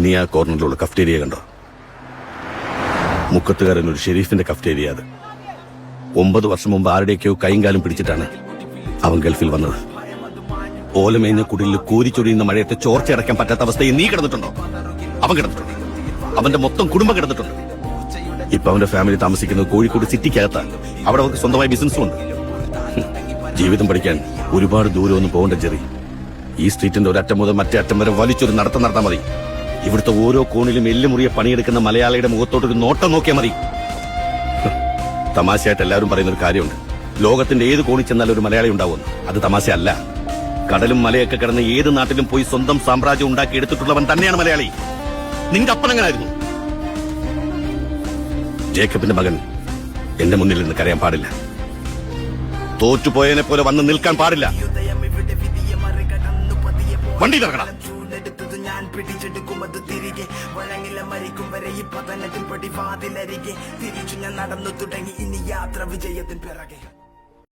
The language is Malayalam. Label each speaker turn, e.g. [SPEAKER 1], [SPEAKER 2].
[SPEAKER 1] നീ ആ കോർണറിലുള്ള കഫ്റ്റേരിയ കണ്ടോ? മുക്കത്തുകാരൻ ഒരു ഷെരീഫിന്റെ കഫ്റ്റേരിയ അത്. 9 വർഷം മുമ്പ് ആരുടെയൊക്കെയോ കൈയും കാലും പിടിച്ചിട്ടാണ് അവൻ ഗൾഫിൽ വന്നത്. ഓലമേഞ്ഞ കുടിലിൽ കോരിച്ചൊടിയുന്ന മഴയത്തെ ചോർച്ചയടക്കാൻ പറ്റാത്ത അവസ്ഥയിൽ നീ കിടന്നിട്ടുണ്ടോ? അവൻ കിടന്നിട്ടുണ്ട്. അവന്റെ മൊത്തം കുടുംബം കിടന്നിട്ടുണ്ട്. ഇപ്പൊ അവന്റെ ഫാമിലി താമസിക്കുന്നത് കോഴിക്കോട് സിറ്റിക്കകത്താണ്. അവിടെ അവർക്ക് സ്വന്തമായ ബിസിനസ്സും ഉണ്ട്. ജീവിതം പഠിക്കാൻ ഒരുപാട് ദൂരമൊന്നും പോകണ്ട ജെറി. ഈ സ്ട്രീറ്റിന്റെ ഒരറ്റം മുതൽ മറ്റേ അറ്റം വരെ വലിച്ചൊരു നടത്തം നടത്താൻ മതി. ഇവിടുത്തെ ഓരോ കോണിലും എല്ലുമുറിയെ പണിയെടുക്കുന്ന മലയാളിയുടെ മുഖത്തോട്ടൊരു നോട്ടം നോക്കിയാൽ മതി. തമാശയായിട്ട് എല്ലാവരും പറയുന്നൊരു കാര്യമുണ്ട്, ലോകത്തിന്റെ ഏത് കോണിൽ ചെന്നാലും ഒരു മലയാളി ഉണ്ടാവുമെന്ന്. അത് തമാശയല്ല. കടലും മലയൊക്കെ കിടന്ന് ഏത് നാട്ടിലും പോയി സ്വന്തം സാമ്രാജ്യം ഉണ്ടാക്കി എടുത്തിട്ടുള്ളവൻ തന്നെയാണ് മലയാളി. നിന്റെ അപ്പനെങ്ങനായിരുന്നു? ജേക്കബിന്റെ മകൻ എന്റെ മുന്നിൽ നിന്ന് കരയാൻ പാടില്ല. തോറ്റുപോയതിനെ പോലെ വന്ന് നിൽക്കാൻ പാടില്ല. വണ്ടി ഇറങ്ങണം. ഞാൻ പിടിച്ചെടുക്കുമത് തിരികെ വഴങ്ങില മരിക്കും വരെ ഈ പതനത്തിൽ പടി വാതിലരികെ തിരിച്ചു ഞാൻ നടന്നു തുടങ്ങി ഇനി യാത്ര വിജയത്തിൻ പിറകെ.